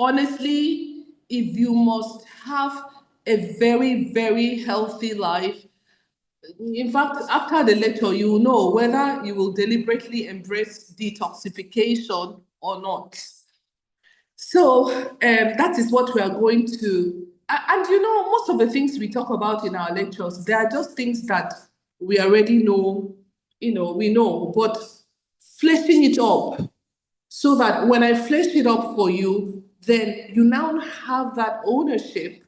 honestly, if you must have a very, very healthy life, in fact, after the lecture, you will know whether you will deliberately embrace detoxification or not. So that is what we are going to, and you know, most of the things we talk about in our lectures, they are just things that we already know, we know, but fleshing it up so that when I flesh it up for you, then you now have that ownership,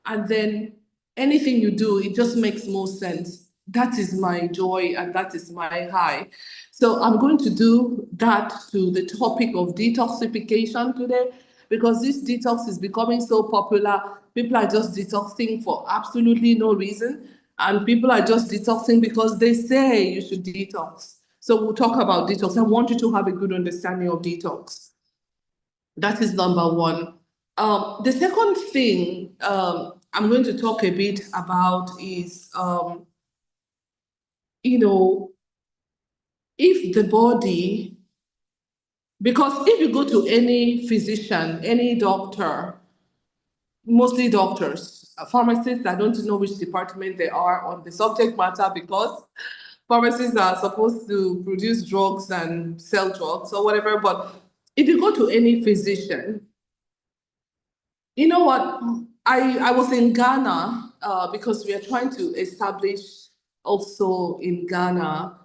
and then anything you do, it just makes more sense. That is my joy and that is my high. So I'm going to do that to the topic of detoxification today, because this detox is becoming so popular. People are just detoxing for absolutely no reason, and people are just detoxing because they say you should detox. So we'll talk about detox. I want you to have a good understanding of detox. That is number one. The second thing I'm going to talk a bit about is, you know, if the body, because if you go to any physician, any doctor, mostly doctors, pharmacists, I don't know which department they are on the subject matter, because pharmacists are supposed to produce drugs and sell drugs or whatever. But if you go to any physician, you know what? I was in Ghana because we are trying to establish also in Ghana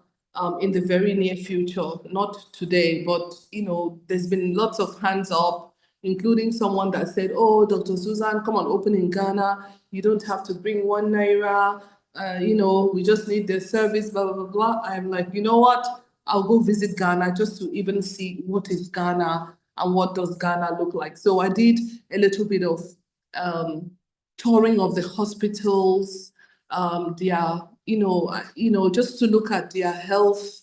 in the very near future, not today, but there's been lots of hands up, including someone that said, "Oh, Dr. Susan, come on, open in Ghana. You don't have to bring 1 naira. We just need the service, blah, blah, blah, blah." I'm like, you know what? I'll go visit Ghana just to even see what is Ghana and what does Ghana look like. So I did a little bit of touring of the hospitals, just to look at their health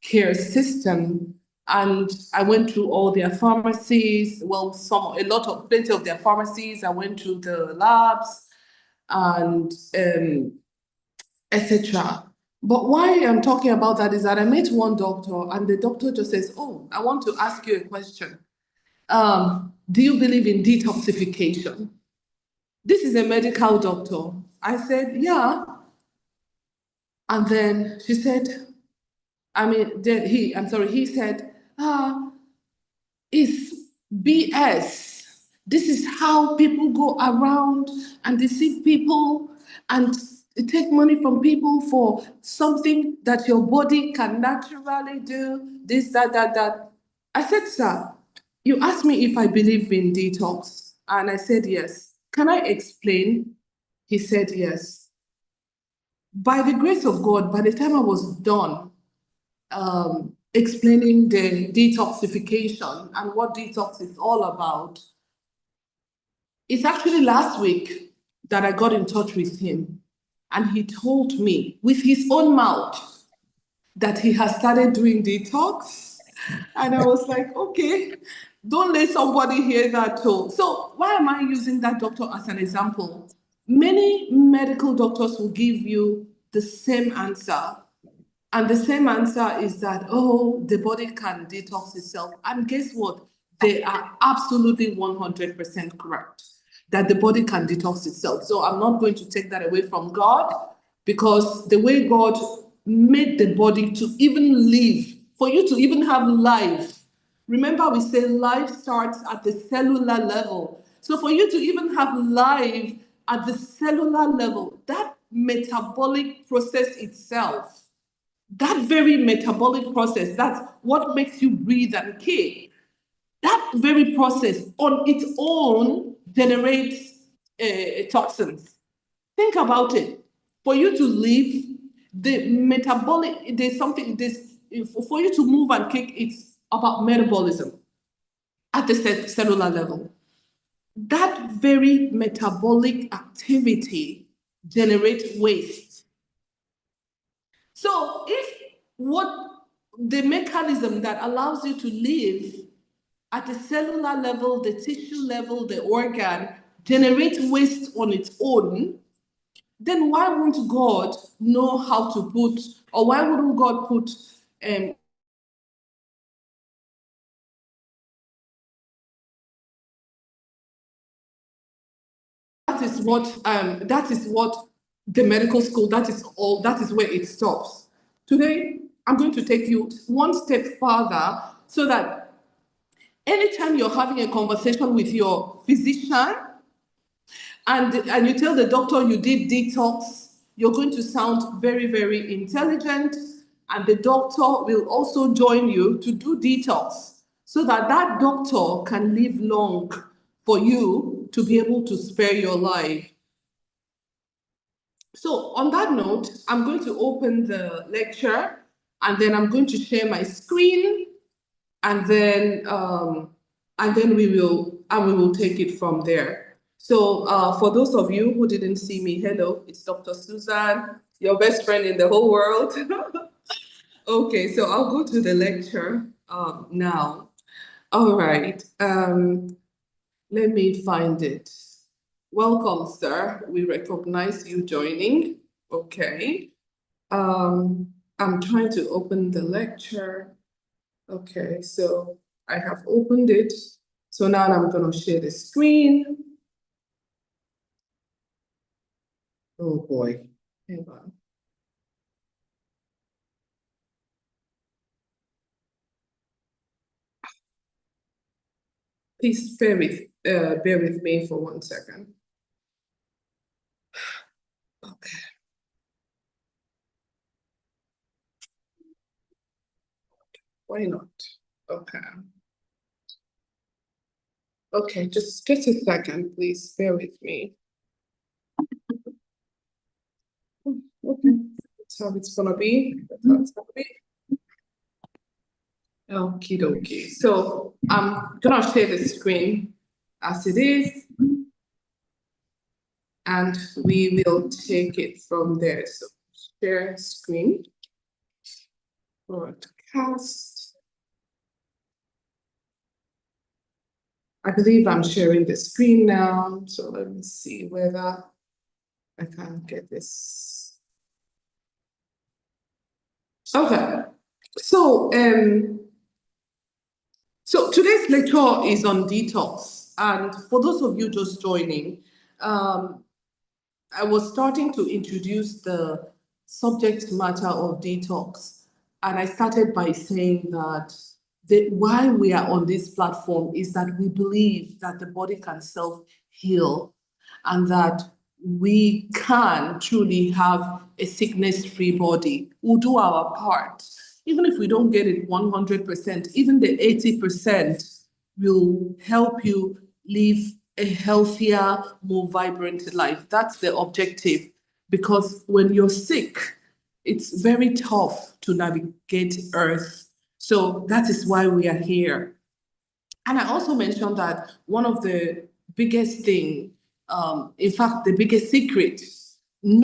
care system. And I went through all their pharmacies, plenty of their pharmacies. I went through the labs and etc. But why I'm talking about that is that I met one doctor, and the doctor just says, "Oh, I want to ask you a question. Do you believe in detoxification?" This is a medical doctor. I said, "Yeah." And then she said, he said, "It's BS. This is how people go around and deceive people and take money from people for something that your body can naturally do, this, that, that, that." I said, "Sir, you asked me if I believe in detox." And I said, "Yes. Can I explain?" He said, "Yes." By the grace of God, by the time I was done explaining the detoxification and what detox is all about, it's actually last week that I got in touch with him. And he told me with his own mouth that he has started doing detox. And I was like, okay, don't let somebody hear that too. So why am I using that doctor as an example? Many medical doctors will give you the same answer. And the same answer is that, oh, the body can detox itself. And guess what? They are absolutely 100% correct that the body can detox itself. So I'm not going to take that away from God, because the way God made the body to even live, for you to even have life. Remember, we say life starts at the cellular level. So for you to even have life at the cellular level, that metabolic process itself, that very metabolic process, that's what makes you breathe and kick. That very process on its own generates toxins. Think about it. For you to live, the metabolic, there's something, for you to move and kick, it's about metabolism at the cellular level. That very metabolic activity generates waste. So if what the mechanism that allows you to live at the cellular level, the tissue level, the organ generates waste on its own, then why won't God know how to put, or why wouldn't God put that is what the medical school, that is where it stops. Today, I'm going to take you one step further so that anytime you're having a conversation with your physician and you tell the doctor you did detox, you're going to sound very, very intelligent, and the doctor will also join you to do detox so that that doctor can live long for you to be able to spare your life. So on that note, I'm going to open the lecture and then I'm going to share my screen and then we will take it from there. So for those of you who didn't see me, hello, it's Dr. Susan, your best friend in the whole world. Okay, so I'll go to the lecture now. All right, let me find it. Welcome, sir. We recognize you joining. Okay. I'm trying to open the lecture. Okay, so I have opened it. So now I'm going to share the screen. Oh boy, hang on. Please bear with me for 1 second. Okay. Why not? Okay. Okay, just a second, please bear with me. Okay, that's how it's gonna be. That's how it's gonna be. Okie dokie. So I'm gonna share the screen as it is, and we will take it from there. So share screen, broadcast. I believe I'm sharing the screen now. So let me see whether I can get this. Okay. So today's lecture is on detox. And for those of you just joining, I was starting to introduce the subject matter of detox. And I started by saying that why we are on this platform is that we believe that the body can self-heal and that we can truly have a sickness-free body. We'll do our part. Even if we don't get it 100%, even the 80% will help you live a healthier, more vibrant life. That's the objective. Because when you're sick, it's very tough to navigate Earth. So that is why we are here. And I also mentioned that one of the biggest thing, in fact, the biggest secret, in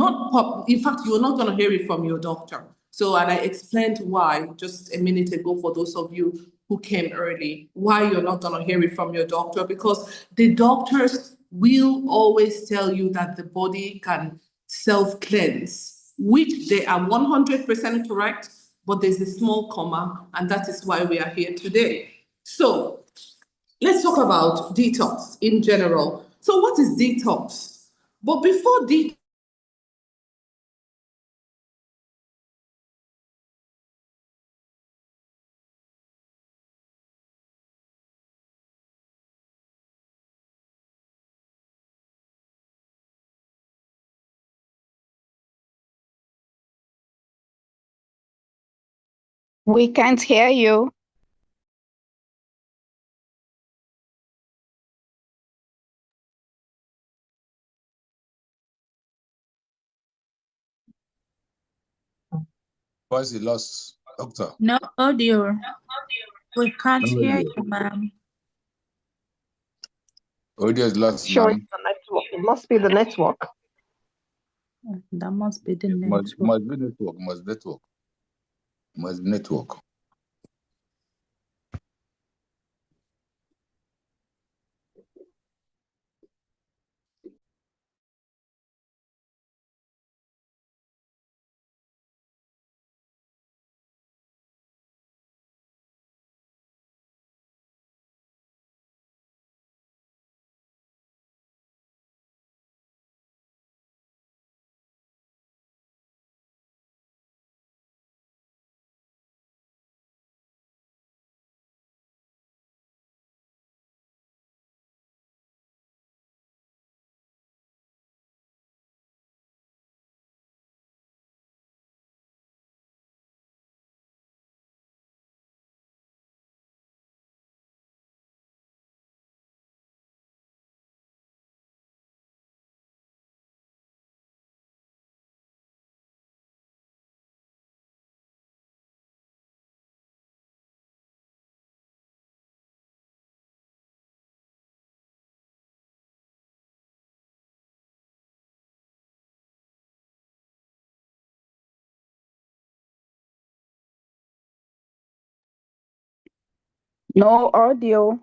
fact, you're not going to hear it from your doctor. So, and I explained why just a minute ago for those of you who came early, why you're not going to hear it from your doctor, because the doctors will always tell you that the body can self-cleanse, which they are 100% correct, but there's a small comma, and that is why we are here today. So let's talk about detox in general. So what is detox? But before detox, We can't hear you. Voice is lost, doctor. No audio. We can't No hear audio. you, ma'am. Audio is lost, Sure, ma'am. it's the network. It must be the network. That must be the Must network. be network. Must network. No audio.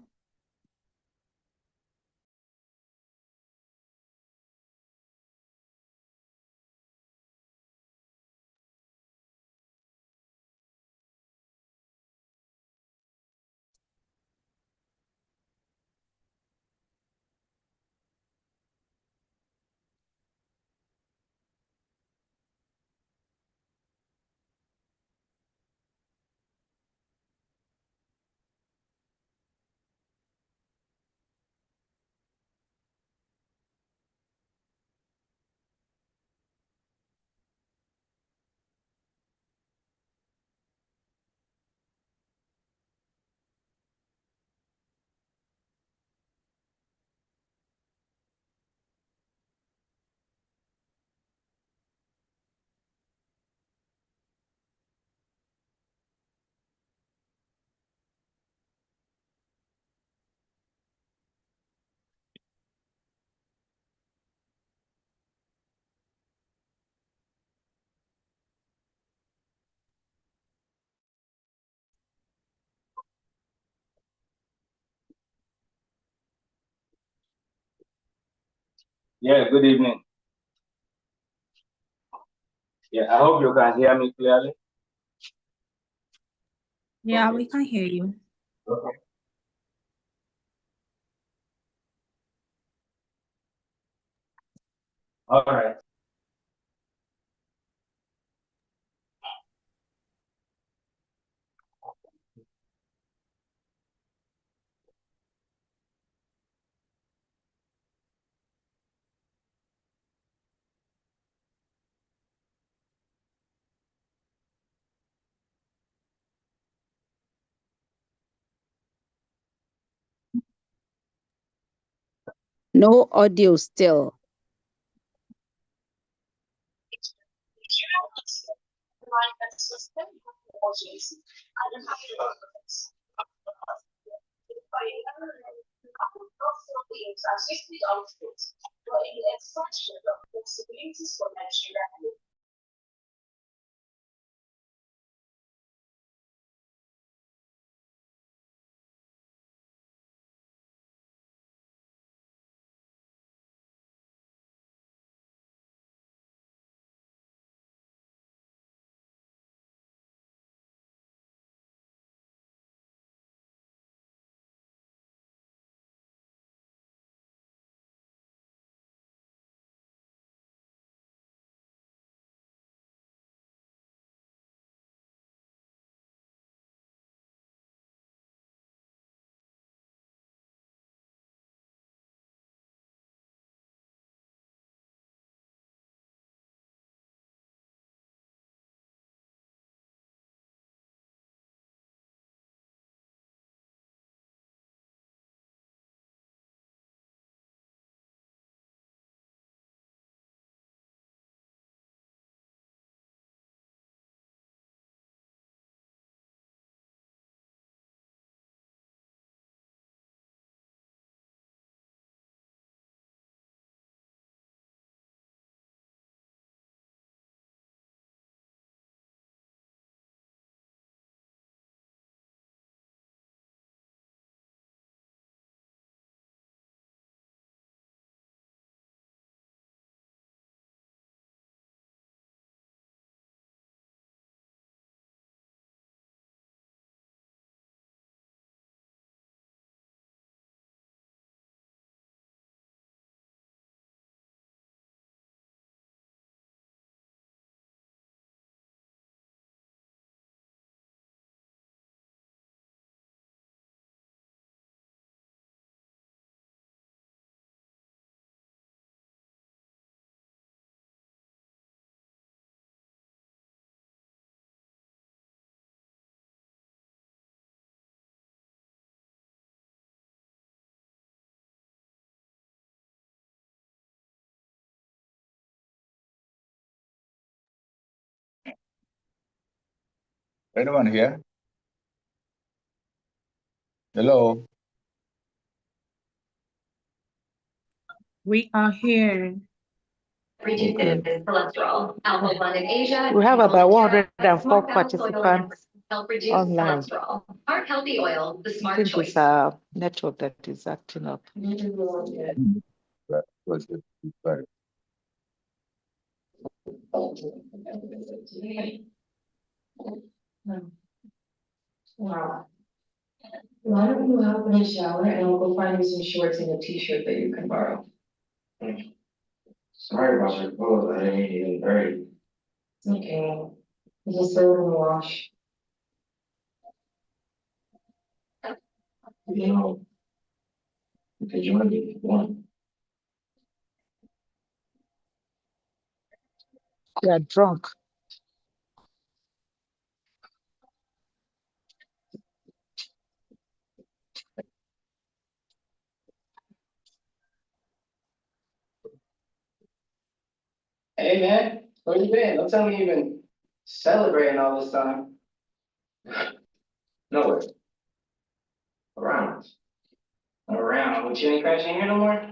Yeah, good evening. Yeah, I hope you can hear me clearly. Yeah, Okay. we can hear you. Okay. All right. No audio still. Anyone here? Hello? We are here. Okay. We have about 104 participants. help reduce Online. cholesterol. Heart Healthy Oil, the I smart think choice. it's our network that is acting up. That was it. Sorry. Wow. Why don't you hop in the shower and I'll go find you some shorts and a t-shirt that you can borrow? Sorry about your clothes. I didn't even dirty. Okay. Just throw it in the wash. You know, you can join me if you want. They are drunk. Hey man, where you been? Don't tell me you've been celebrating all this time. Nowhere. Around. Around. But you ain't crashing here no more?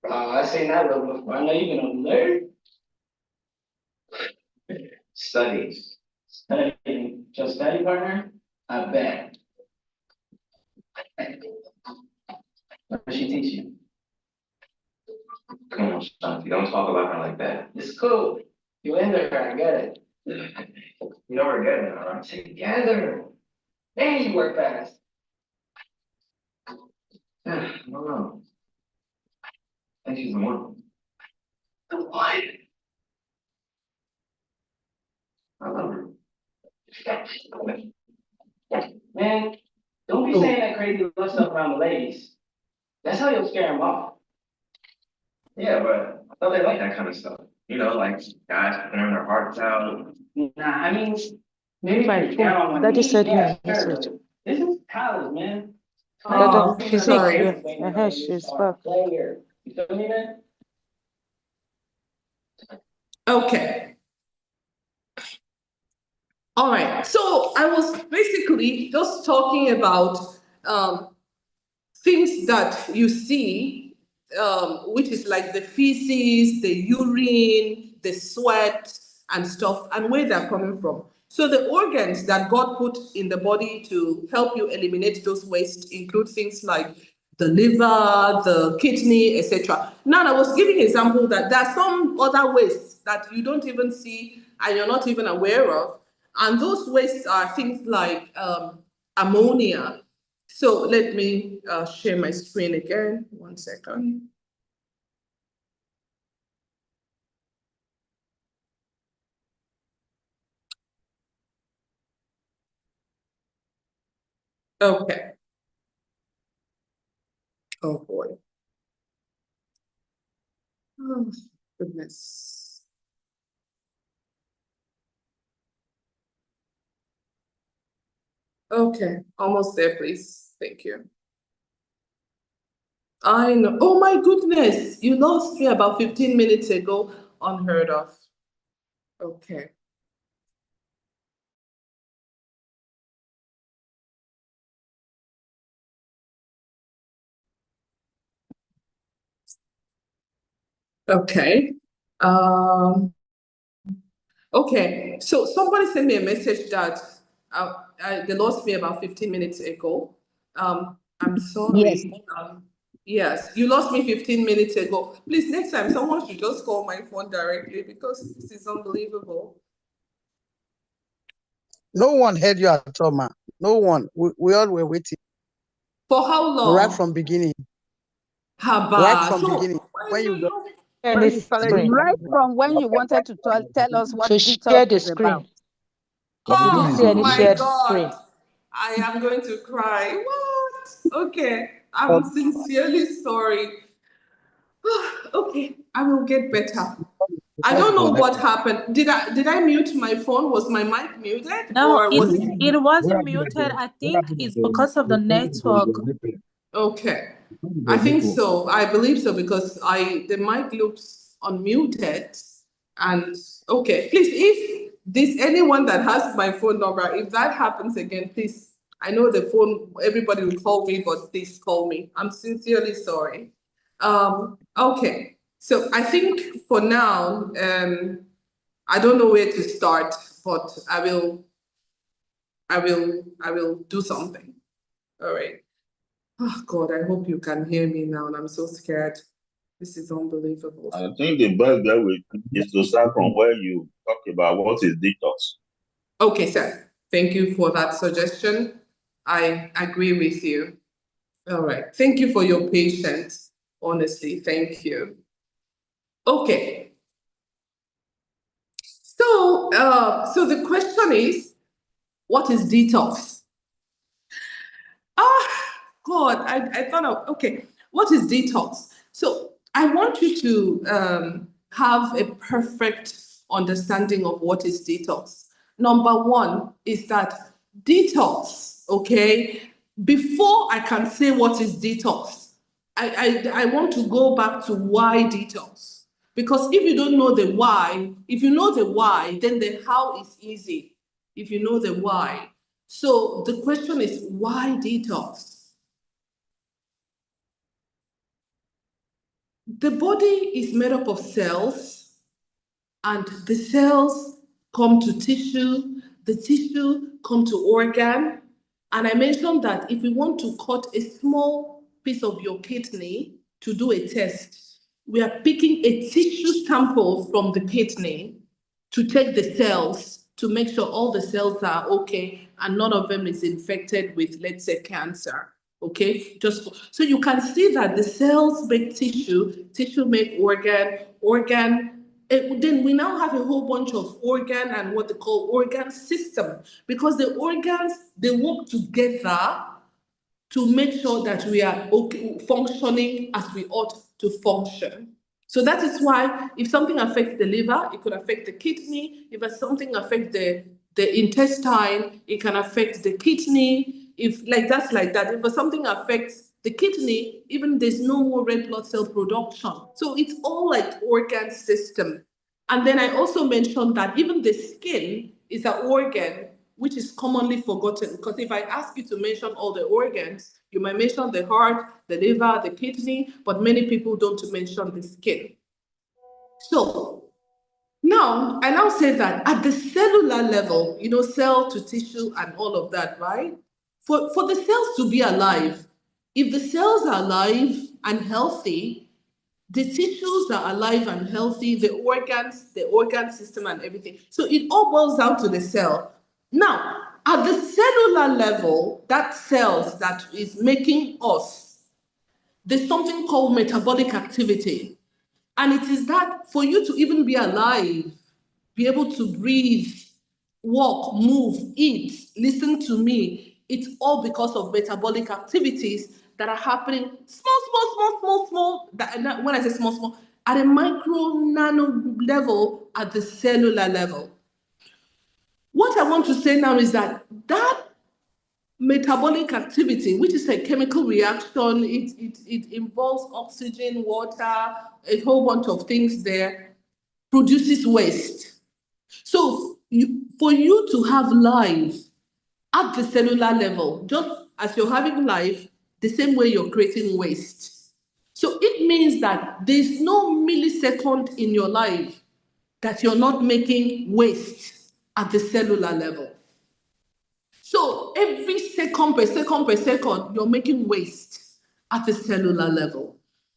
I seen that look before. I know you've been a nerd. Studies. Studying. Just study partner? I bet. What does she teach you? Come on, Shanti, don't talk about her like that. It's cool. You into her, I get it. You know we're good now, right? Together. Man, you work fast. I don't know. I think she's the one. The what? I love her. Man, don't be saying that crazy love stuff around the ladies. That's how you'll scare them off. Yeah, but I thought they like that kind of stuff. You know, like guys pouring their hearts out. Nah, I mean, maybe My if you down on phone. one Daddy knee, sent me yeah, a sure, message. but this is college, man. Oh, Dada, she's sorry. here. She's back. Player. You feel me, man? Okay. All right. So I was basically just talking about things that you see, which is like the feces, the urine, the sweat, and stuff, and where they're coming from. So the organs that God put in the body to help you eliminate those wastes include things like the liver, the kidney, etc. Now, I was giving an example that there are some other wastes that you don't even see and you're not even aware of. And those wastes are things like ammonia. So let me share my screen again. 1 second. Okay. Oh boy. Oh goodness. Okay, almost there, please. Thank you. I know. Oh my goodness, you lost me about 15 minutes ago. Unheard of. Okay. Okay. Okay. So somebody sent me a message that they lost me about 15 minutes ago. I'm Yes. sorry. Yes, you lost me 15 minutes ago. Please, next time, someone should just call my phone directly because this is unbelievable. No one heard you at all, ma. No one. We all were waiting For how long? right from beginning. Haba. Right from So, beginning. When you got, Share when the you started. screen. Right from when you wanted to tell us what So detox share the is about. screen. Did you see oh any my shared screen? God, I am going to cry. What? Okay, I'm sincerely sorry. Okay, I will get better. I don't know what happened. Did I mute my phone? Was my mic muted No, or was it? it wasn't muted. I think it's because of the network. Okay, I think so. I believe so because the mic looks unmuted. And okay, please, if this anyone that has my phone number, if that happens again, please. I know the phone. Everybody will call me, but please call me. I'm sincerely sorry. Okay, so I think for now, I don't know where to start, but I will do something. All right. Oh God, I hope you can hear me now, and I'm so scared. This is unbelievable. I think the best way is to start from where you talk about what is detox. Okay, sir. Thank you for that suggestion. I agree with you. All right. Thank you for your patience. Honestly, thank you. Okay. So the question is, what is detox? Ah, God, I thought of, okay, what is detox? So I want you to have a perfect understanding of what is detox. Number one is that detox, okay, before I can say what is detox, I want to go back to why detox. Because if you don't know the why, if you know the why, then the how is easy. If you know the why. So the question is, why detox? The body is made up of cells, and the cells come to tissue, the tissue come to organ. And I mentioned that if we want to cut a small piece of your kidney to do a test, we are picking a tissue sample from the kidney to check the cells to make sure all the cells are okay and none of them is infected with, let's say, cancer. Okay, just so you can see that the cells make tissue, tissue make organ. Then we now have a whole bunch of organ and what they call organ system, because the organs, they work together to make sure that we are okay, functioning as we ought to function. So that is why if something affects the liver, it could affect the kidney. If something affects the intestine, it can affect the kidney. If like that. If something affects the kidney, even there's no more red blood cell production. So it's all like organ system. And then I also mentioned that even the skin is an organ which is commonly forgotten, because if I ask you to mention all the organs, you might mention the heart, the liver, the kidney, but many people don't mention the skin. So now, I now say that at the cellular level, cell to tissue and all of that, right? For the cells to be alive, if the cells are alive and healthy, the tissues are alive and healthy, the organs, the organ system and everything. So it all boils down to the cell. Now, at the cellular level, that cells that is making us, there's something called metabolic activity. And it is that for you to even be alive, be able to breathe, walk, move, eat, listen to me, it's all because of metabolic activities that are happening small, when I say small, at a micro nano level at the cellular level. What I want to say now is that metabolic activity, which is a chemical reaction, it involves oxygen, water, a whole bunch of things there, produces waste. So for you to have life at the cellular level, just as you're having life, the same way you're creating waste. So it means that there's no millisecond in your life that you're not making waste at the cellular level. So every second per second, you're making waste at the cellular level.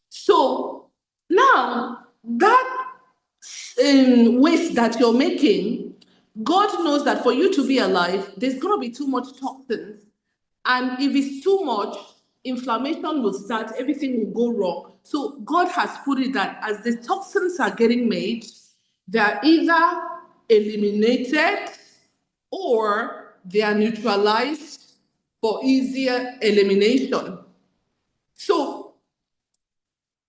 So now that waste that you're making, God knows that for you to be alive, there's going to be too much toxins. And if it's too much, inflammation will start, everything will go wrong. So God has put it that as the toxins are getting made, they're either eliminated or they are neutralized for easier elimination. So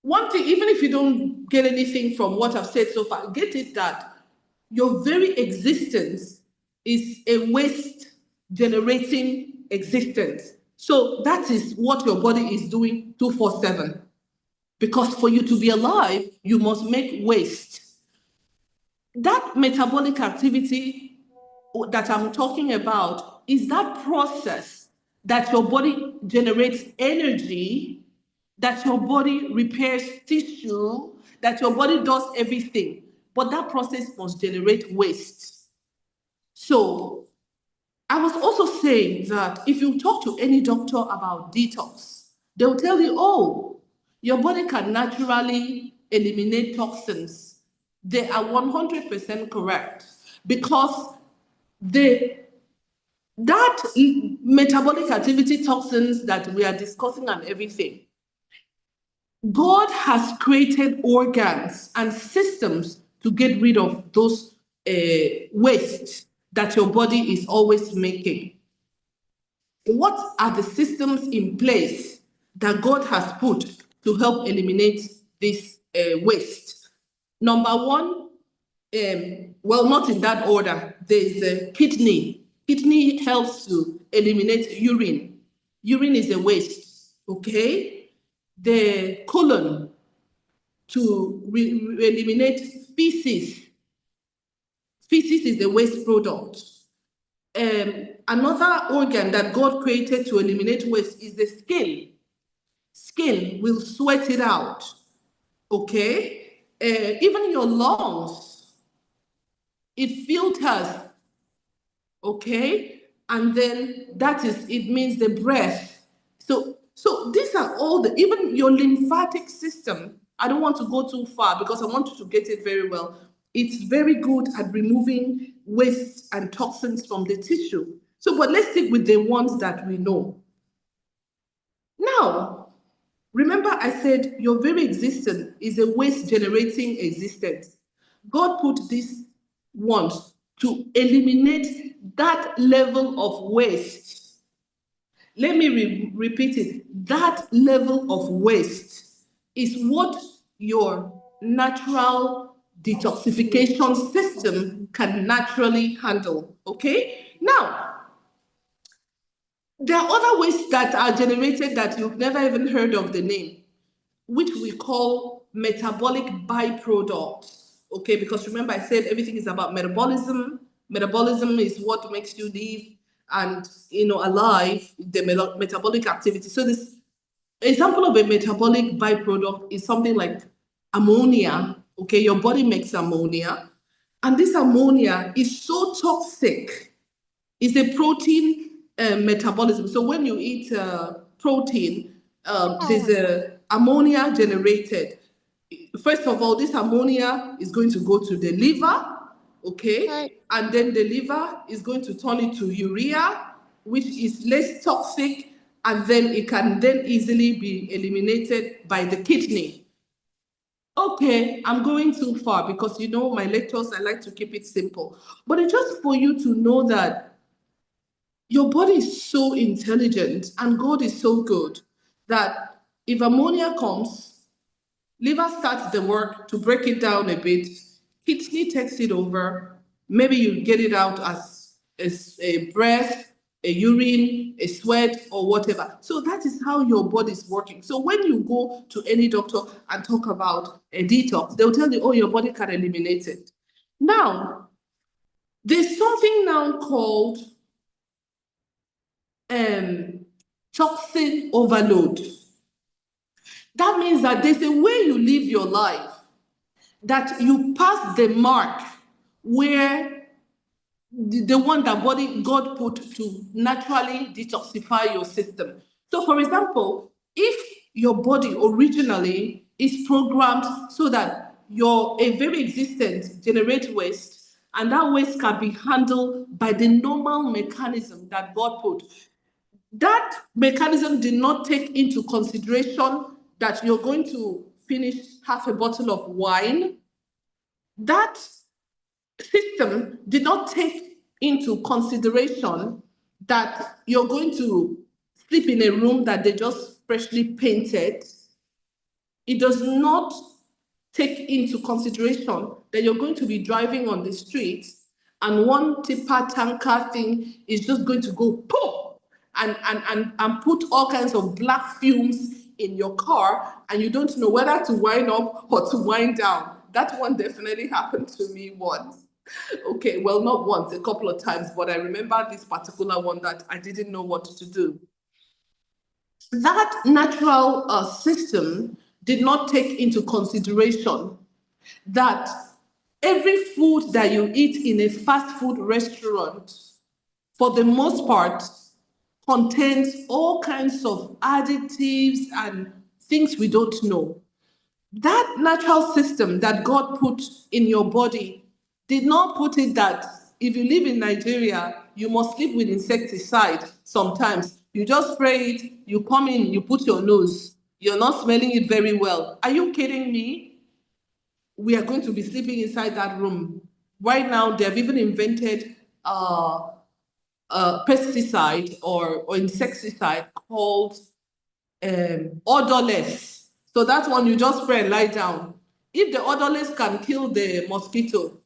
one thing, even if you don't get anything from what I've said so far, get it that your very existence is a waste generating existence. So that is what your body is doing 24/7. Because for you to be alive, you must make waste. That metabolic activity that I'm talking about is that process that your body generates energy, that your body repairs tissue, that your body does everything. But that process must generate waste. So I was also saying that if you talk to any doctor about detox, they'll tell you, oh, your body can naturally eliminate toxins. They are 100% correct because that metabolic activity toxins that we are discussing and everything, God has created organs and systems to get rid of those waste that your body is always making. What are the systems in place that God has put to help eliminate this waste? Number one, well, not in that order. There's the kidney. Kidney helps to eliminate urine. Urine is a waste, okay? The colon to eliminate feces. Feces is a waste product. Another organ that God created to eliminate waste is the skin. Skin will sweat it out, okay? Even your lungs, it filters, okay? And then it means the breath. So these are all even your lymphatic system. I don't want to go too far because I want you to get it very well. It's very good at removing waste and toxins from the tissue. So, but let's stick with the ones that we know. Now, remember I said your very existence is a waste generating existence. God put these ones to eliminate that level of waste. Let me repeat it. That level of waste is what your natural detoxification system can naturally handle. Okay? Now, there are other wastes that are generated that you've never even heard of the name, which we call metabolic byproducts. Okay, because remember I said everything is about metabolism. Metabolism is what makes you live and alive, the metabolic activity. So this example of a metabolic byproduct is something like ammonia. Okay, your body makes ammonia, and this ammonia is so toxic. It's a protein metabolism. So when you eat protein, there's a ammonia generated. First of all, this ammonia is going to go to the liver, okay? And then the liver is going to turn it to urea, which is less toxic, and then it can then easily be eliminated by the kidney. Okay, I'm going too far because my lectures, I like to keep it simple. But it's just for you to know that your body is so intelligent and God is so good that if ammonia comes, liver starts the work to break it down a bit, kidney takes it over, maybe you get it out as a breath, a urine, a sweat, or whatever. So that is how your body is working. So when you go to any doctor and talk about a detox, they'll tell you, oh, your body can eliminate it. Now, there's something now called toxin overload. That means that there's a way you live your life that you pass the mark where the one that God put to naturally detoxify your system. So, for example, if your body originally is programmed so that your very existence generates waste, and that waste can be handled by the normal mechanism that God put. That mechanism did not take into consideration that you're going to finish half a bottle of wine. That system did not take into consideration that you're going to sleep in a room that they just freshly painted. It does not take into consideration that you're going to be driving on the street and one tipper tanker thing is just going to go poof and put all kinds of black fumes in your car and you don't know whether to wind up or to wind down. That one definitely happened to me once. Okay, well, not once, a couple of times, but I remember this particular one that I didn't know what to do. That natural system did not take into consideration that Every food that you eat in a fast food restaurant, for the most part, contains all kinds of additives and things we don't know. That natural system that God put in your body did not put it that if you live in Nigeria, you must live with insecticide sometimes. You just spray it, you come in, you put your nose. You're not smelling it very well. Are you kidding me? We are going to be sleeping inside that room. Right now, they have even invented pesticide or insecticide called odorless. So that one you just spray and lie down. If the odorless can kill the mosquito,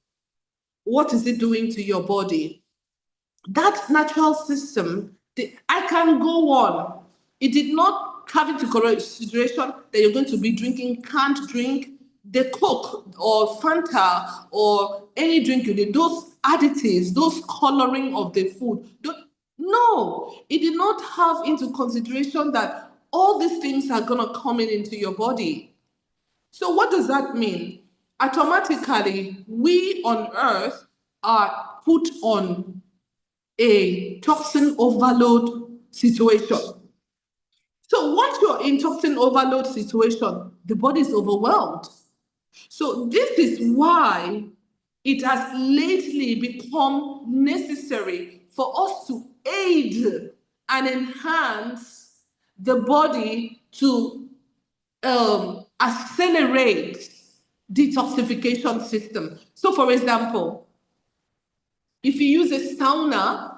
what is it doing to your body? That natural system, I can go on. It did not have into consideration that you're going to be drinking canned drink, the Coke or Fanta or any drink you did, those additives, those coloring of the food. No, it did not have into consideration that all these things are going to come into your body. So what does that mean? Automatically, we on earth are put on a toxin overload situation. So once you're in toxin overload situation, the body is overwhelmed. So this is why it has lately become necessary for us to aid and enhance the body to accelerate detoxification system. So for example, if you use a sauna,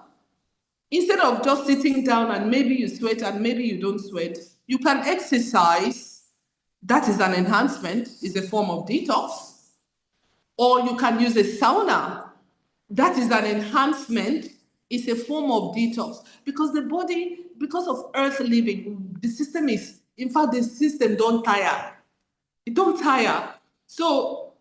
instead of just sitting down and maybe you sweat and maybe you don't sweat, you can exercise. That is an enhancement, is a form of detox. Or you can use a sauna. That is an enhancement, it's a form of detox. Because the body, because of earth living, the system is, in fact, the system don't tire. It don't tire. So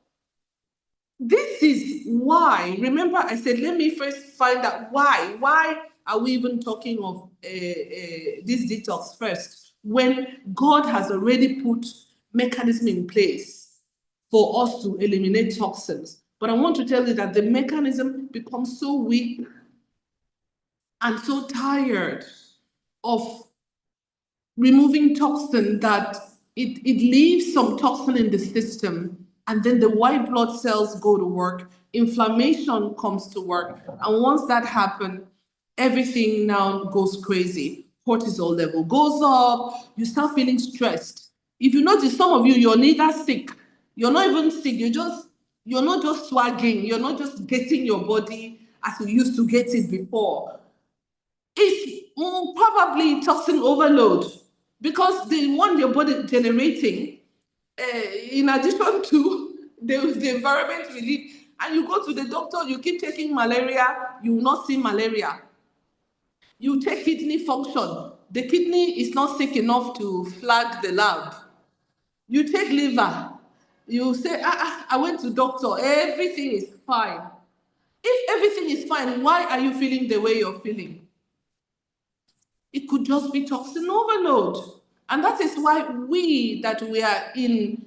this is why, remember I said, let me first find out why. Why are we even talking of this detox first, when God has already put mechanism in place for us to eliminate toxins? But I want to tell you that the mechanism becomes so weak and so tired of removing toxin that it leaves some toxin in the system, and then the white blood cells go to work, inflammation comes to work, and once that happens, everything now goes crazy. Cortisol level goes up, you start feeling stressed. If you notice, some of you, you're neither sick, you're not even sick, you're not just swagging, you're not just getting your body as you used to get it before. It's probably toxin overload, because the one your body generating, in addition to the environment we live, and you go to the doctor, you keep taking malaria, you will not see malaria. You take kidney function, the kidney is not sick enough to flag the lab. You take liver, you say, I went to doctor, everything is fine. If everything is fine, why are you feeling the way you're feeling? It could just be toxin overload. And that is why we are in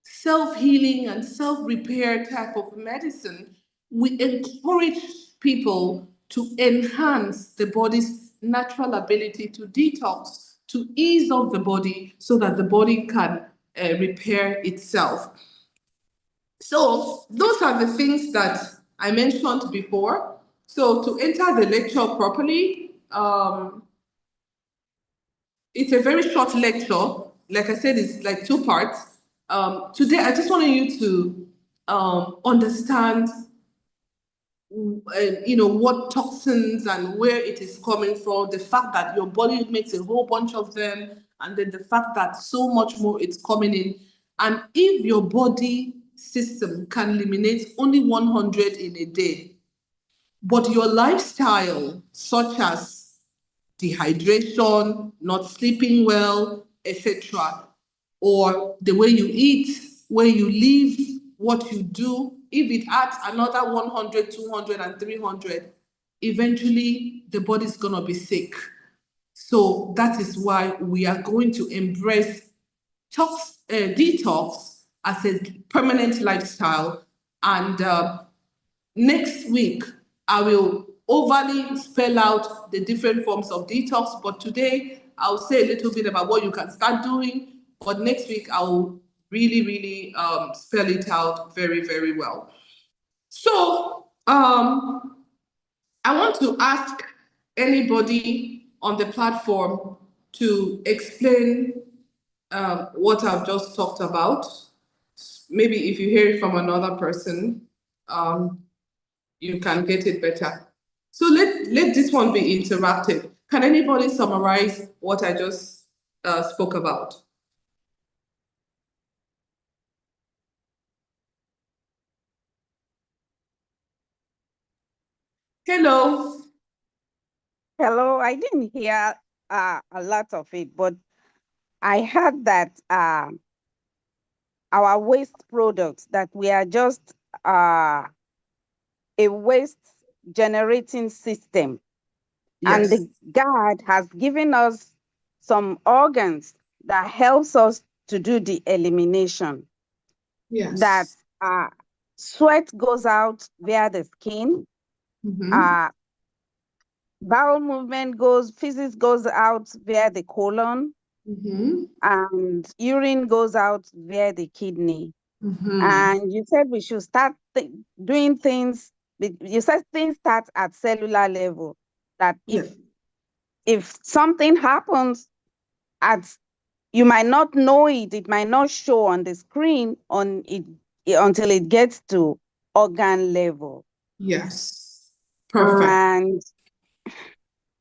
self-healing and self-repair type of medicine, we encourage people to enhance the body's natural ability to detox, to ease off the body so that the body can repair itself. So those are the things that I mentioned before. So to enter the lecture properly, it's a very short lecture. Like I said, it's like 2 parts. Today, I just wanted you to understand, what toxins and where it is coming from, the fact that your body makes a whole bunch of them, and then the fact that so much more it's coming in. And if your body system can eliminate only 100 in a day, but your lifestyle, such as dehydration, not sleeping well, etc., or the way you eat, where you live, what you do, if it adds another 100, 200, and 300, eventually the body's going to be sick. So that is why we are going to embrace detox as a permanent lifestyle. And next week, I will overly spell out the different forms of detox. But today, I'll say a little bit about what you can start doing. But next week, I'll really spell it out very, very well. So I want to ask anybody on the platform to explain what I've just talked about. Maybe if you hear it from another person, you can get it better. So let this one be interactive. Can anybody summarize what I just spoke about? Hello. Hello, I didn't hear a lot of it, but I heard that our waste products, that we are just a waste generating system. Yes. And the God has given us some organs that helps us to do the elimination. Yes. That sweat goes out via the skin. Bowel movement feces goes out via the colon. And urine goes out via the kidney. And you said we should start doing things. You said things start at cellular level. That if something happens, you might not know it. It might not show on the screen until it gets to organ level. Yes. Perfect. And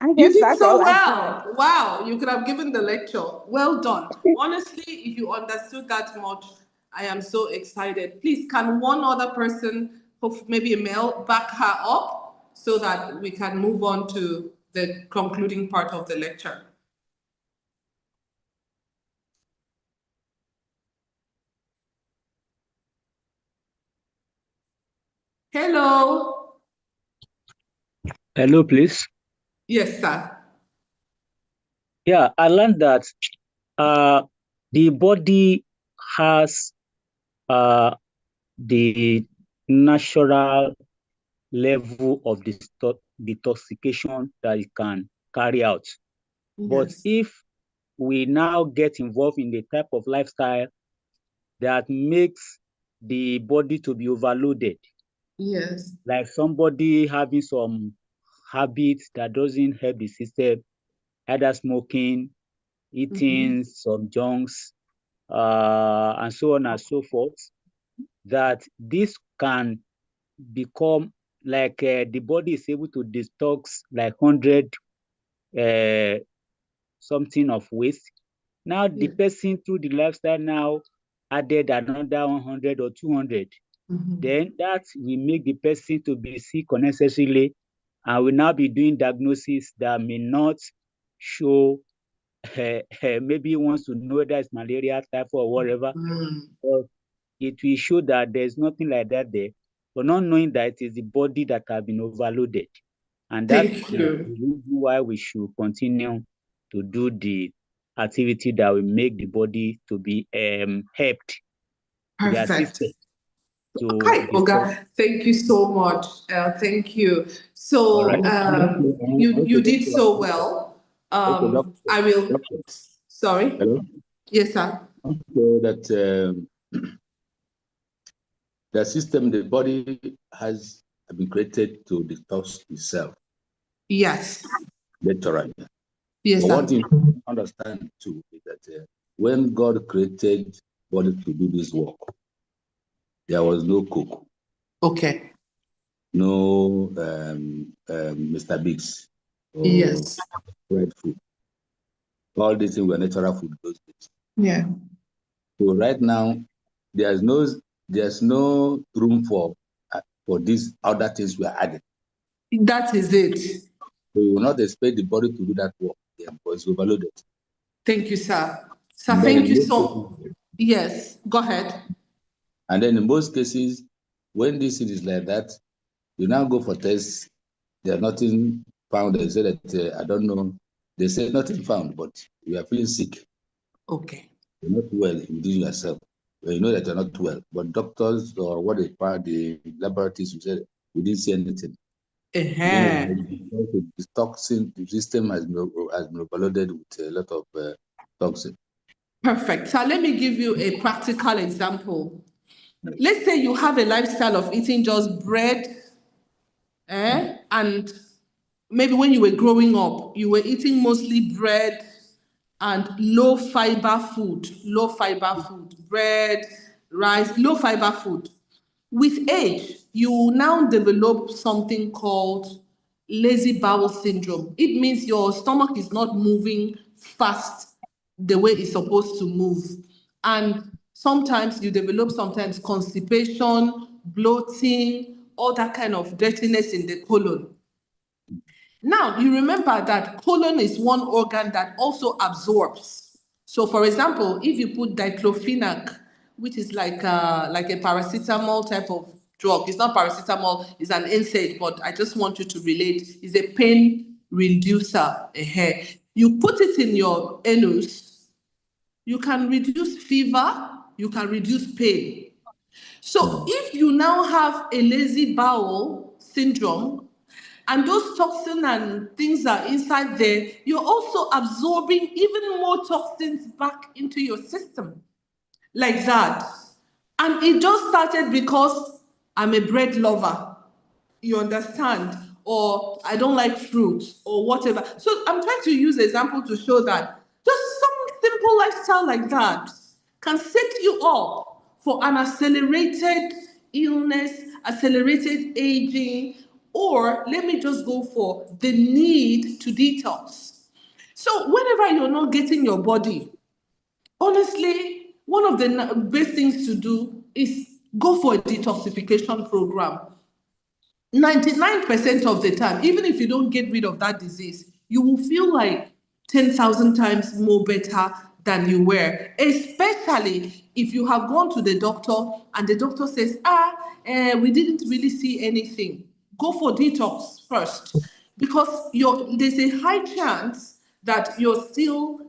I You guess did that's so all well. Wow, you could have given the lecture. Well done. Honestly, if you understood that much, I am so excited. Please, can one other person, maybe a male, back her up so that we can move on to the concluding part of the lecture? Hello. Hello, please. Yes, sir. Yeah, I learned that the body has the natural level of detoxification that it can carry out. But if we now get involved in the type of lifestyle that makes the body to be overloaded, yes, like somebody having some habits that doesn't help the system, either smoking, eating some junks, and so on and so forth, that this can become like the body is able to detox like 100 something of waste. Now the person through the lifestyle now added another 100 or 200. Then that will make the person to be sick unnecessarily, and will now be doing diagnosis that may not show. Maybe he wants to know whether it's malaria, typhoid, or whatever. But it will show that there's nothing like that there, but not knowing that it is the body that has been overloaded. And that's the reason why we should continue to do the activity that will make the body to be helped, to be assisted. Hi, Oga. Thank you so much. Thank you. So you did so well. I will. Sorry. Hello? Yes, sir. So that the system, the body has been created to detox itself. Yes. Literally. Yes, but sir. what you understand too is that when God created body to do this work, there was no cook. Okay. No Mr. Biggs or bread food. All these things were natural food those days. Yeah. So right now, there's no room for these other things we are adding. That is it. So you will not expect the body to do that work because it's overloaded. Thank you, sir. Sir, thank you so much. Yes, go ahead. And then in most cases, when this is like that, you now go for tests. There's nothing found. They say that, I don't know. They say nothing found, but you are feeling sick. Okay. You're not well within yourself. you know that you're not well. But doctors or what they part the laboratories will say we didn't see anything. The toxin, the system has been overloaded with a lot of toxin. Perfect. So let me give you a practical example. Let's say you have a lifestyle of eating just bread, and maybe when you were growing up, you were eating mostly bread and low fiber food, bread, rice, low fiber food. With age, you will now develop something called lazy bowel syndrome. It means your stomach is not moving fast the way it's supposed to move. And sometimes you develop constipation, bloating, all that kind of dirtiness in the colon. Now, you remember that colon is one organ that also absorbs. So, for example, if you put diclofenac, which is like a paracetamol type of drug, it's not paracetamol, it's an NSAID, but I just want you to relate, it's a pain reducer. You put it in your anus, you can reduce fever, you can reduce pain. So if you now have a lazy bowel syndrome, and those toxins and things are inside there, you're also absorbing even more toxins back into your system, like that. And it just started because I'm a bread lover, you understand? Or I don't like fruit or whatever. So I'm trying to use example to show that just some simple lifestyle like that can set you up for an accelerated illness, accelerated aging, or let me just go for the need to detox. So whenever you're not getting your body, honestly, one of the best things to do is go for a detoxification program. 99% of the time, even if you don't get rid of that disease, you will feel like 10,000 times more better than you were, especially if you have gone to the doctor and the doctor says, we didn't really see anything. Go for detox first, because there's a high chance that you're still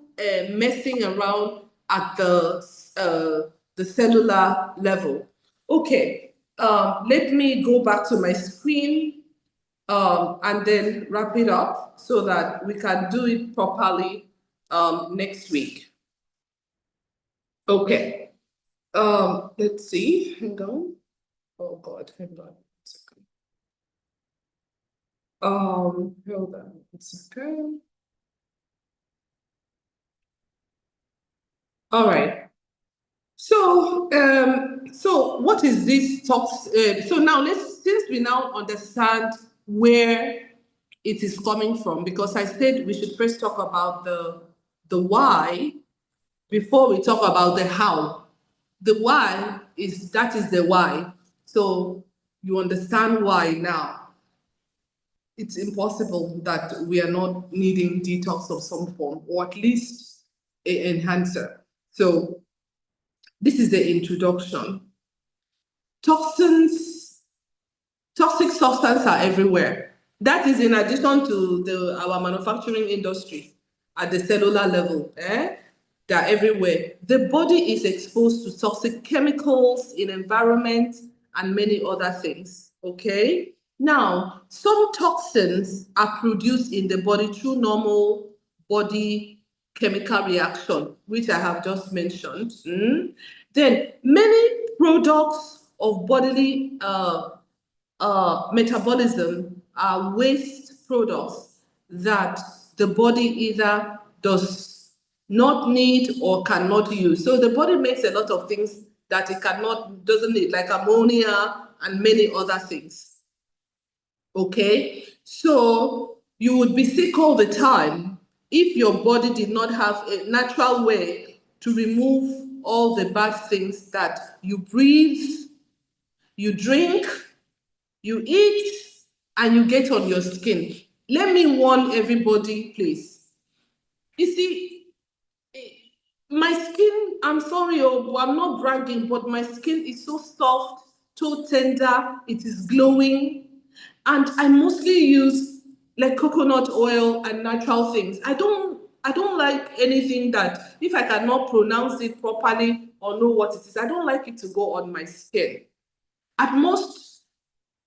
messing around at the cellular level. Okay, let me go back to my screen and then wrap it up so that we can do it properly next week. Okay, let's see, hang on. Oh God, hang on a second. Hold on a second. All right. So, what is this toxin? So now since we now understand where it is coming from, because I said we should first talk about the why before we talk about the how. The why is the why. So you understand why now. It's impossible that we are not needing detox of some form, or at least an enhancer. So this is the introduction. Toxins, toxic substances are everywhere. That is in addition to our manufacturing industry at the cellular level. They're everywhere. The body is exposed to toxic chemicals in environment and many other things. Okay? Now, some toxins are produced in the body through normal body chemical reaction, which I have just mentioned. Then many products of bodily metabolism are waste products that the body either does not need or cannot use. So the body makes a lot of things that it doesn't need, like ammonia and many other things. Okay, so you would be sick all the time if your body did not have a natural way to remove all the bad things that you breathe, you drink, you eat, and you get on your skin. Let me warn everybody, please. You see, my skin, I'm sorry, I'm not bragging, but my skin is so soft, so tender, it is glowing. And I mostly use like coconut oil and natural things. I don't like anything that, if I cannot pronounce it properly, or know what it is. I don't like it to go on my skin. At most,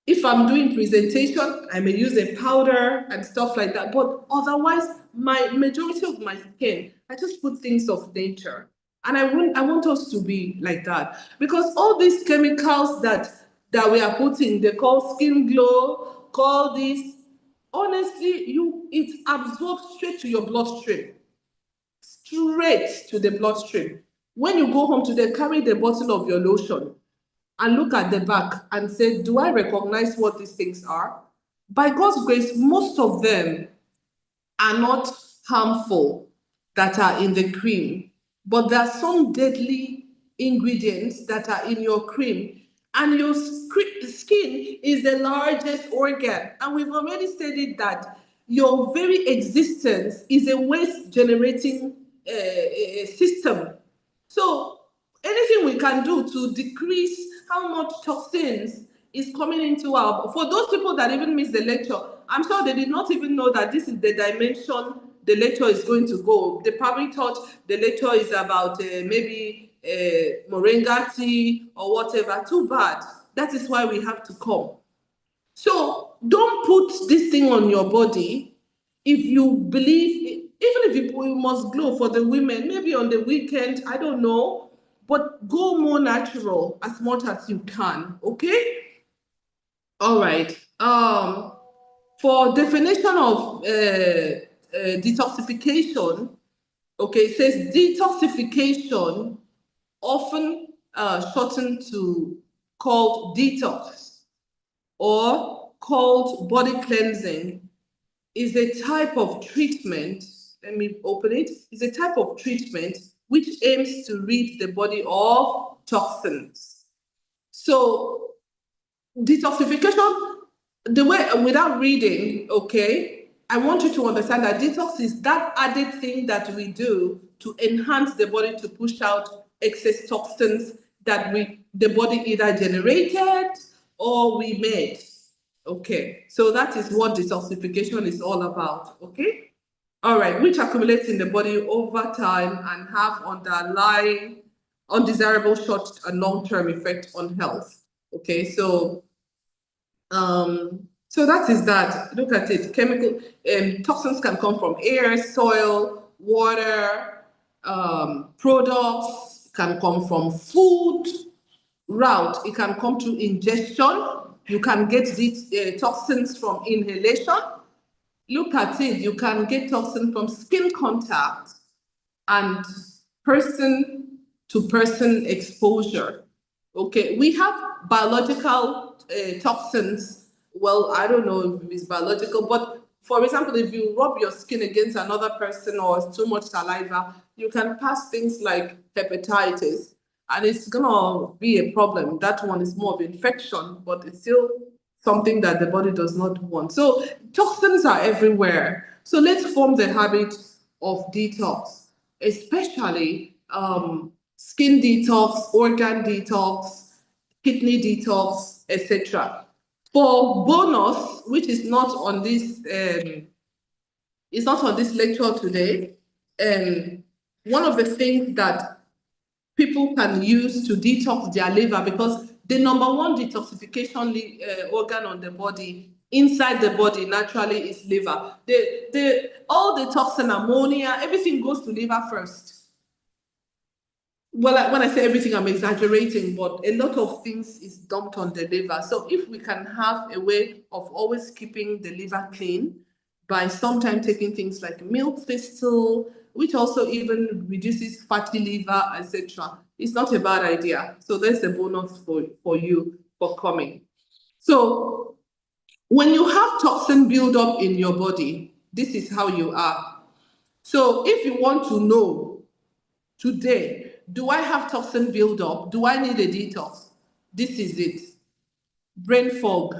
if I'm doing presentation, I may use a powder and stuff like that. But otherwise, my majority of my skin, I just put things of nature. And I want us to be like that. Because all these chemicals that we are putting, they call skin glow, call this, honestly, it absorbs straight to your bloodstream. Straight to the bloodstream. When you go home today, carry the bottle of your lotion and look at the back and say, do I recognize what these things are? By God's grace, most of them are not harmful that are in the cream, but there are some deadly ingredients that are in your cream. And your skin is the largest organ. And we've already stated that your very existence is a waste generating system. So anything we can do to decrease how much toxins is coming into our, for those people that even missed the lecture, I'm sure they did not even know that this is the dimension the lecture is going to go. They probably thought the lecture is about maybe moringa tea or whatever. Too bad. That is why we have to come. So don't put this thing on your body if you believe, even if you must glow for the women, maybe on the weekend, I don't know, but go more natural as much as you can, okay? All right. For definition of detoxification, okay, it says detoxification, often shortened to called detox or called body cleansing, is a type of treatment. Let me open it. It's a type of treatment which aims to rid the body of toxins. So detoxification, the way, without reading, okay, I want you to understand that detox is that added thing that we do to enhance the body to push out excess toxins that the body either generated or we made. Okay, so that is what detoxification is all about, okay? All right, which accumulates in the body over time and have underlying undesirable short and long-term effect on health. Okay, so that is that. Look at it. Chemical toxins can come from air, soil, water, products, can come from food route. It can come through ingestion. You can get these toxins from inhalation. Look at it. You can get toxin from skin contact and person-to-person exposure. Okay, we have biological toxins. Well, I don't know if it's biological, but for example, if you rub your skin against another person or too much saliva, you can pass things like hepatitis, and it's gonna be a problem. That one is more of infection, but it's still something that the body does not want. So toxins are everywhere. So let's form the habit of detox, especially skin detox, organ detox, kidney detox, etc. For bonus, which is not on this, lecture today, one of the things that people can use to detox their liver, because the number one detoxification organ on the body, inside the body naturally, is liver. All the toxin, ammonia, everything goes to liver first. Well, when I say everything, I'm exaggerating, but a lot of things is dumped on the liver. So if we can have a way of always keeping the liver clean by sometimes taking things like milk thistle, which also even reduces fatty liver, etc., it's not a bad idea. So there's a bonus for you for coming. So when you have toxin build up in your body, this is how you are. So if you want to know today, do I have toxin build up? Do I need a detox? This is it. Brain fog.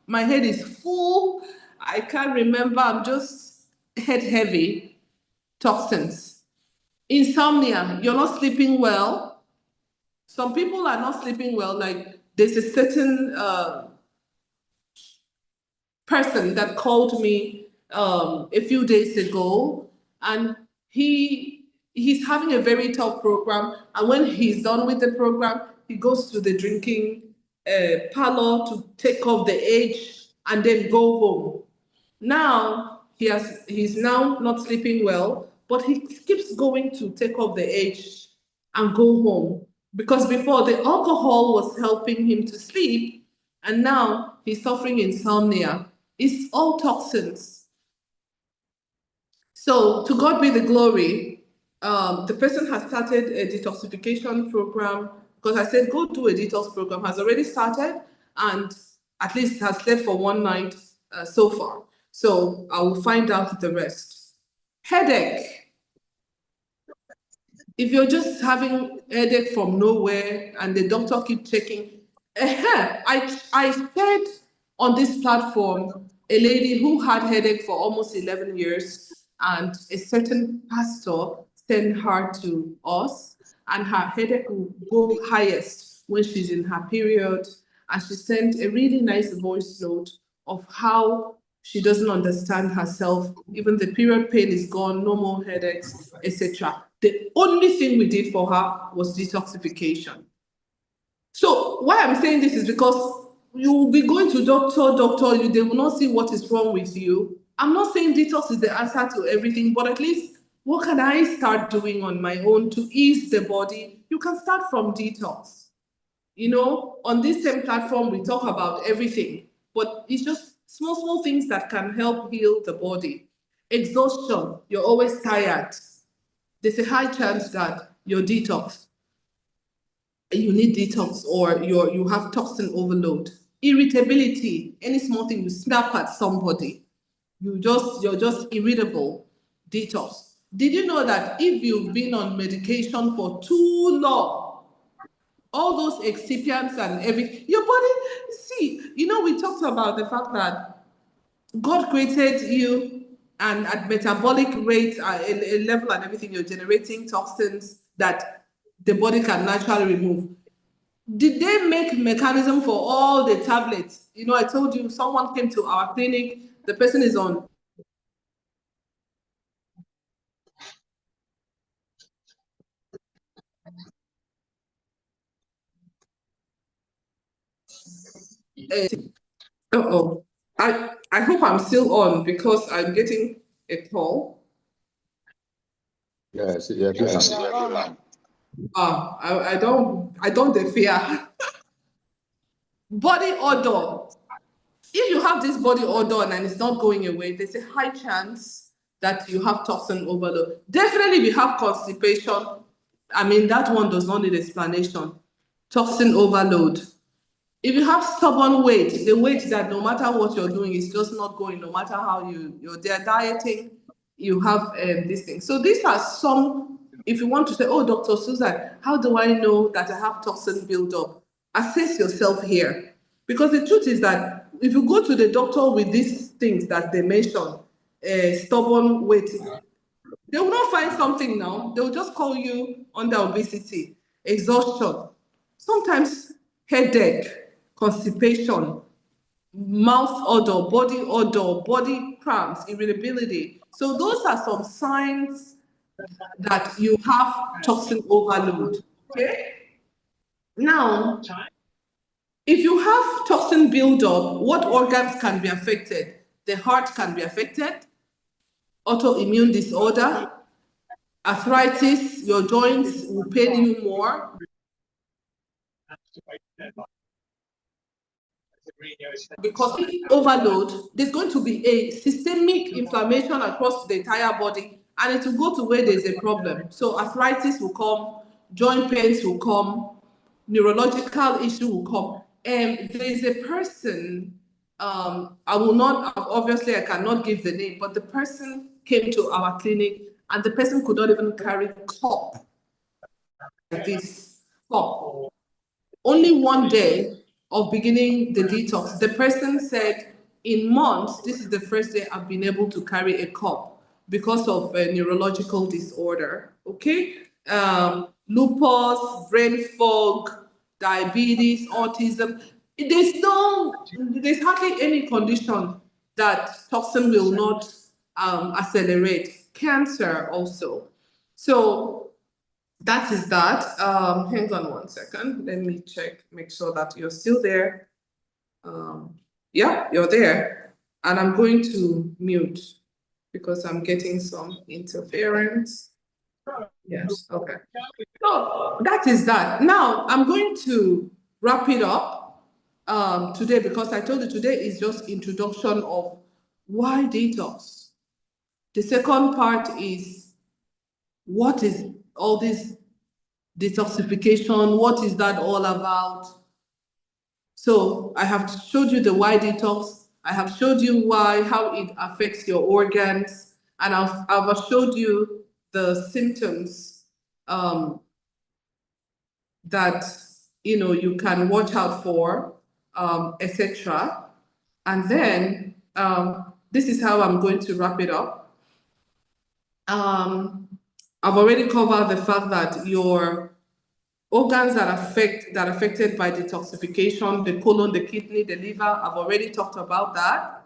My head is full. I can't remember. I'm just head heavy. Toxins. Insomnia. You're not sleeping well. Some people are not sleeping well. Like there's a certain person that called me a few days ago, and he's having a very tough program, and when he's done with the program, he goes to the drinking parlor to take off the edge and then go home. Now he's now not sleeping well, but he keeps going to take off the edge and go home, because before the alcohol was helping him to sleep, and now he's suffering insomnia. It's all toxins. So to God be the glory. The person has started a detoxification program, because I said go do a detox program, has already started, and at least has slept for one night so far. So I will find out the rest. Headache. If you're just having headache from nowhere and the doctor keep checking, I shared on this platform a lady who had headache for almost 11 years, and a certain pastor sent her to us, and her headache will go highest when she's in her period, and she sent a really nice voice note of how she doesn't understand herself. Even the period pain is gone, no more headaches, etc. The only thing we did for her was detoxification. So why I'm saying this is because you will be going to doctor, they will not see what is wrong with you. I'm not saying detox is the answer to everything, but at least what can I start doing on my own to ease the body? You can start from detox. You know, on this same platform, we talk about everything, but it's just small things that can help heal the body. Exhaustion, you're always tired. There's a high chance that you need detox, or you have toxin overload. Irritability, any small thing you snap at somebody, you're just irritable. Detox. Did you know that if you've been on medication for too long, all those excipients and everything, your body, see, we talked about the fact that God created you, and at metabolic rate, a level and everything, you're generating toxins that the body can naturally remove. Did they make mechanism for all the tablets? I told you someone came to our clinic, the person is on uh-oh. I hope I'm still on, because I'm getting a call. Yes, yeah, I don't fear. Body odor. If you have this body odor and it's not going away, there's a high chance that you have toxin overload. Definitely, if you have constipation, that one does not need explanation. Toxin overload. If you have stubborn weight, the weight that no matter what you're doing is just not going, no matter how you're there dieting, you have this thing. So these are some, if you want to say, oh, Dr. Susan, how do I know that I have toxin buildup? Assess yourself here. Because the truth is that if you go to the doctor with these things that they mentioned, stubborn weight, they will not find something now. They will just call you under obesity, exhaustion, sometimes headache, constipation, mouth odor, body cramps, irritability. So those are some signs that you have toxin overload. Okay? Now, if you have toxin buildup, what organs can be affected? The heart can be affected, autoimmune disorder, arthritis, your joints will pain you more. Because if overload, there's going to be a systemic inflammation across the entire body, and it will go to where there's a problem. So arthritis will come, joint pains will come, neurological issue will come. And there's a person, I will not, obviously I cannot give the name, but the person came to our clinic, and the person could not even carry a cup like this cup. Only one day of beginning the detox, the person said, in months, this is the first day I've been able to carry a cup because of a neurological disorder. Okay? Lupus, brain fog, diabetes, autism. There's hardly any condition that toxin will not accelerate. Cancer also. So that is that. Hang on 1 second. Let me check, make sure that you're still there. Yeah, you're there. And I'm going to mute because I'm getting some interference. Yes, okay. So that is that. Now I'm going to wrap it up today because I told you today is just introduction of why detox. The second part is what is all this detoxification? What is that all about? So I have showed you the why detox. I have showed you how it affects your organs, and I've showed you the symptoms that you can watch out for, etc. And then this is how I'm going to wrap it up. I've already covered the fact that your organs that are affected by detoxification, the colon, the kidney, the liver, I've already talked about that.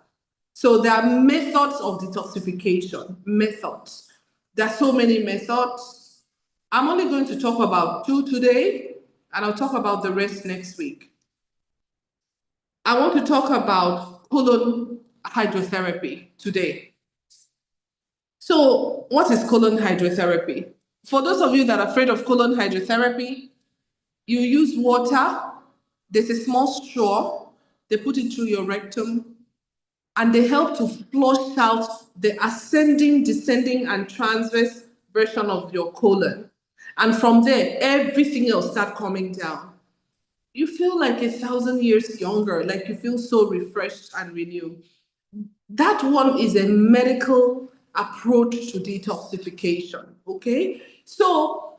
So there are methods of detoxification, methods. There are so many methods. I'm only going to talk about 2 today, and I'll talk about the rest next week. I want to talk about colon hydrotherapy today. So what is colon hydrotherapy? For those of you that are afraid of colon hydrotherapy, you use water, there's a small straw, they put it through your rectum, and they help to flush out the ascending, descending, and transverse version of your colon. And from there, everything else starts coming down. You feel like 1,000 years younger, like you feel so refreshed and renewed. That one is a medical approach to detoxification, okay? So,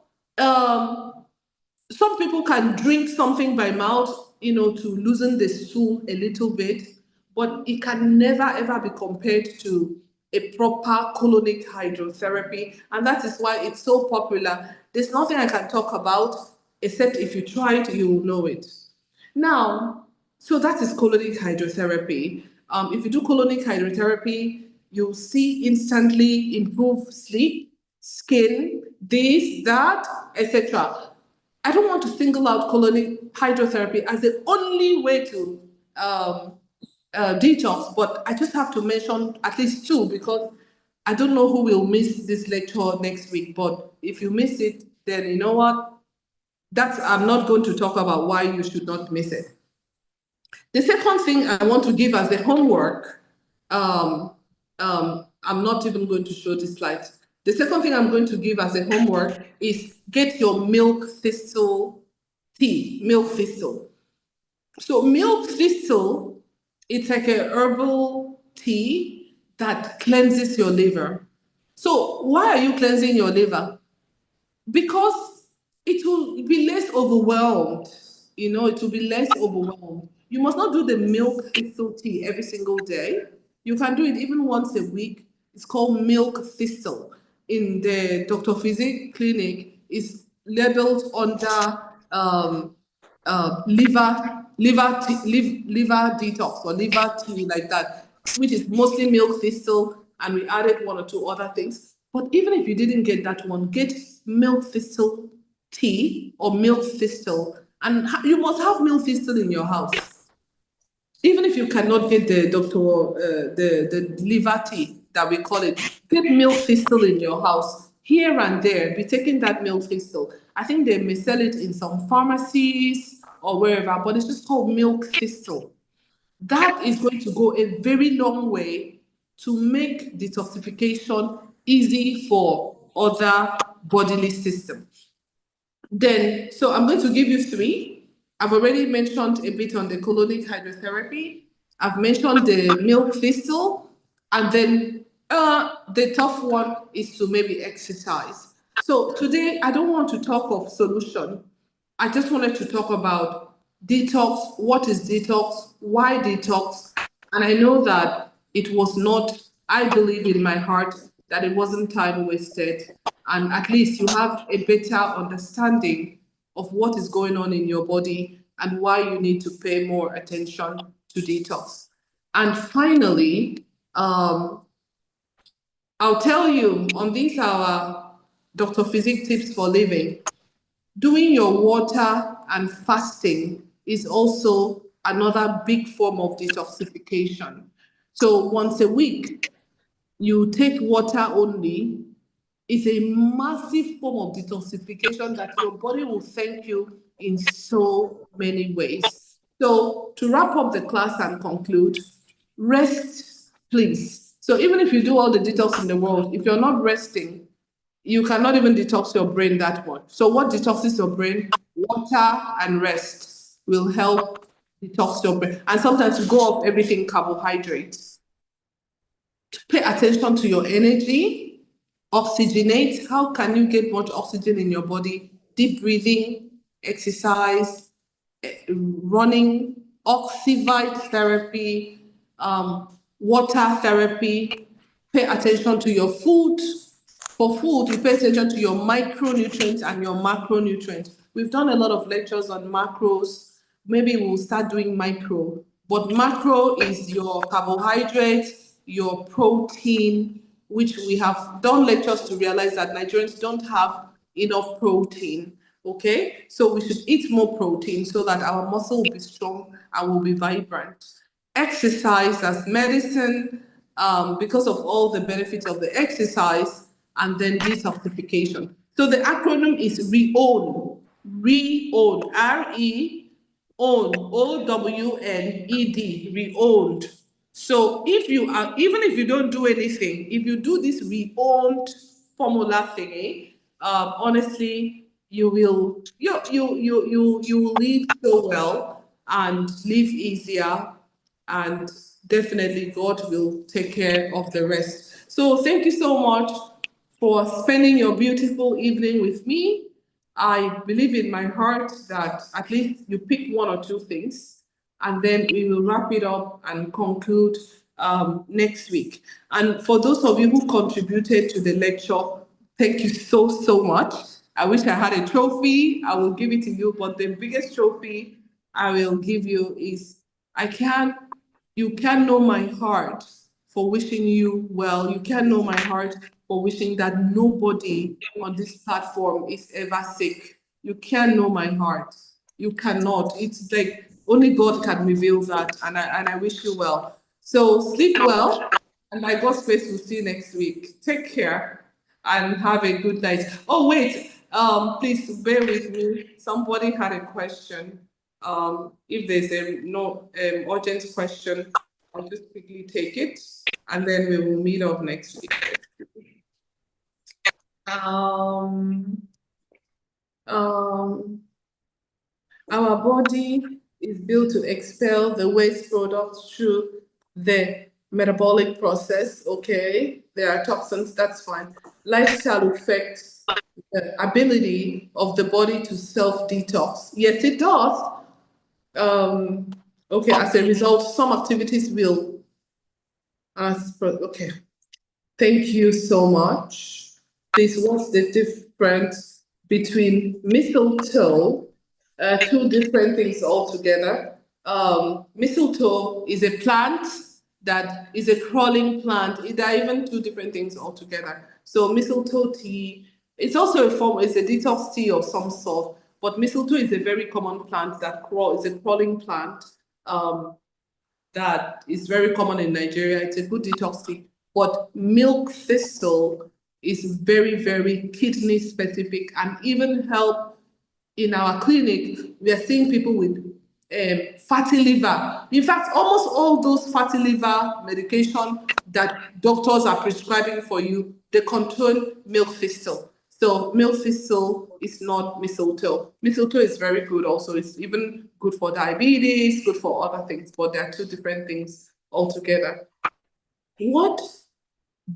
some people can drink something by mouth, to loosen the stool a little bit, but it can never ever be compared to a proper colonic hydrotherapy. And that is why it's so popular. There's nothing I can talk about, except if you try it, you will know it. Now, so that is colonic hydrotherapy. If you do colonic hydrotherapy, you'll see instantly improved sleep, skin, this, that, etc. I don't want to single out colonic hydrotherapy as the only way to detox, but I just have to mention at least 2 because I don't know who will miss this lecture next week. But if you miss it, then you know what? I'm not going to talk about why you should not miss it. The second thing I want to give as the homework, I'm not even going to show this slide. The second thing I'm going to give as a homework is get your milk thistle tea, milk thistle. So milk thistle, it's like a herbal tea that cleanses your liver. So why are you cleansing your liver? Because it will be less overwhelmed. It will be less overwhelmed. You must not do the milk thistle tea every single day. You can do it even once a week. It's called milk thistle. In the Dr. Physic clinic, it's labeled under liver detox or liver tea like that, which is mostly milk thistle, and we added 1 or 2 other things. But even if you didn't get that one, get milk thistle tea or milk thistle, and you must have milk thistle in your house. Even if you cannot get the the liver tea that we call it, get milk thistle in your house. Here and there, be taking that milk thistle. I think they may sell it in some pharmacies or wherever, but it's just called milk thistle. That is going to go a very long way to make detoxification easy for other bodily systems. Then, so I'm going to give you 3. I've already mentioned a bit on the colonic hydrotherapy. I've mentioned the milk thistle, and then the tough one is to maybe exercise. So today, I don't want to talk of solution. I just wanted to talk about detox. What is detox? Why detox? And I know that it was not, I believe in my heart that it wasn't time wasted. And at least you have a better understanding of what is going on in your body and why you need to pay more attention to detox. And finally, I'll tell you on this our Dr. Physique Tips for Living, doing your water and fasting is also another big form of detoxification. So once a week, you take water only. It's a massive form of detoxification that your body will thank you in so many ways. So to wrap up the class and conclude, rest, please. So even if you do all the detox in the world, if you're not resting, you cannot even detox your brain that much. So what detoxes your brain? Water and rest will help detox your brain. And sometimes you go off everything carbohydrates. Pay attention to your energy. Oxygenate. How can you get much oxygen in your body? Deep breathing, exercise, running, oxyvite therapy, water therapy. Pay attention to your food. For food, you pay attention to your micronutrients and your macronutrients. We've done a lot of lectures on macros. Maybe we'll start doing micro. But macro is your carbohydrates, your protein, which we have done lectures to realize that Nigerians don't have enough protein. Okay, so we should eat more protein so that our muscle will be strong and will be vibrant. Exercise as medicine, because of all the benefits of the exercise, and then detoxification. So the acronym is REOWN, REOWN, R-E-OWN, O-W-N-E-D, REOWNed. So if you are, even if you don't do anything, if you do this REOWNed formula thingy, honestly, you will live so well and live easier, and definitely God will take care of the rest. So thank you so much for spending your beautiful evening with me. I believe in my heart that at least you pick one or two things, and then we will wrap it up and conclude next week. And for those of you who contributed to the lecture, thank you so, so much. I wish I had a trophy. I will give it to you, but the biggest trophy I will give you is you can know my heart for wishing you well. You can know my heart for wishing that nobody on this platform is ever sick. You can know my heart. You cannot. It's like only God can reveal that, and I wish you well. So sleep well, and by God's grace, we'll see you next week. Take care and have a good night. Oh wait, please bear with me. Somebody had a question. If there's a no urgent question, I'll just quickly take it, and then we will meet up next week. Our body is built to expel the waste products through the metabolic process. Okay, there are toxins, that's fine. Lifestyle affects the ability of the body to self-detox. Yes, it does. Okay, as a result, some activities will, okay. Thank you so much. Please, what's the difference between mistletoe? Two different things altogether. Mistletoe is a plant that is a crawling plant. There are even two different things altogether. So mistletoe tea, it's also it's a detox tea of some sort, but mistletoe is a very common plant that is a crawling plant that is very common in Nigeria. It's a good detox tea. But milk thistle is very, very kidney specific, and even help in our clinic. We are seeing people with fatty liver. In fact, almost all those fatty liver medication that doctors are prescribing for you, they contain milk thistle. So milk thistle is not mistletoe. Mistletoe is very good also. It's even good for diabetes, good for other things, but there are two different things altogether. What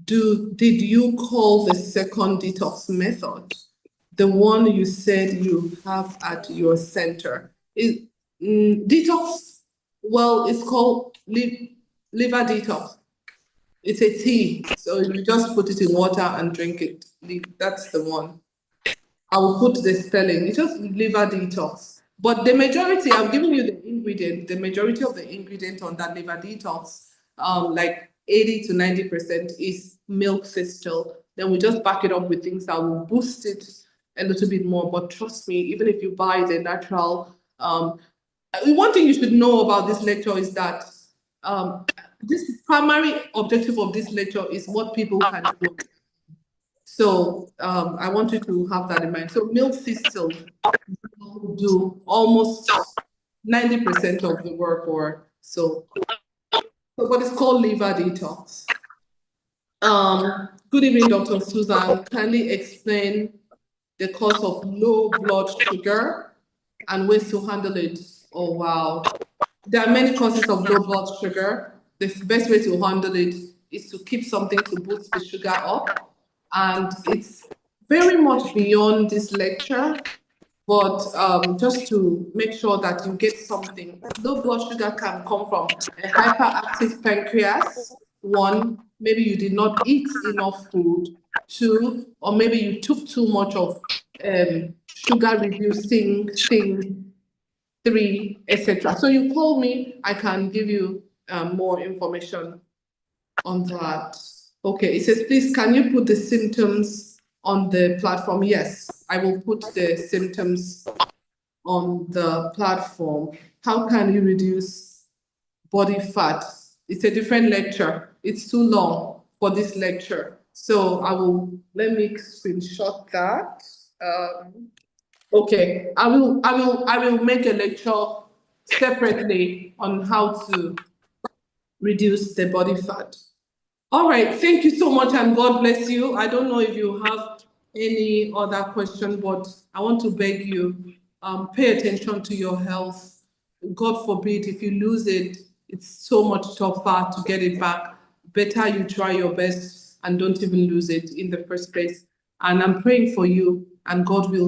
did you call the second detox method? The one you said you have at your center. Detox, well, it's called liver detox. It's a tea, so you just put it in water and drink it. That's the one. I will put the spelling. It's just liver detox. But the majority, I've given you the ingredient, the majority of the ingredient on that liver detox, like 80 to 90% is milk thistle. then we just back it up with things that will boost it a little bit more. But trust me, even if you buy the natural, one thing you should know about this lecture is that this primary objective of this lecture is what people can do. So I want you to have that in mind. So milk thistle will do almost 90% of the work, or so. So what is called liver detox. Good evening, Dr. Susan. Kindly explain the cause of low blood sugar and ways to handle it. Oh, wow. There are many causes of low blood sugar. The best way to handle it is to keep something to boost the sugar up. And it's very much beyond this lecture, but just to make sure that you get something. Low blood sugar can come from a hyperactive pancreas. One, maybe you did not eat enough food. Two, or maybe you took too much of sugar reducing thing. Three, etc. So you call me, I can give you more information on that. Okay, it says, please, can you put the symptoms on the platform? Yes, I will put the symptoms on the platform. How can you reduce body fat? It's a different lecture. It's too long for this lecture. So let me screenshot that. Okay, I will make a lecture separately on how to reduce the body fat. All right, thank you so much, and God bless you. I don't know if you have any other question, but I want to beg you, pay attention to your health. God forbid, if you lose it, it's so much tougher to get it back. Better you try your best and don't even lose it in the first place. And I'm praying for you, and God will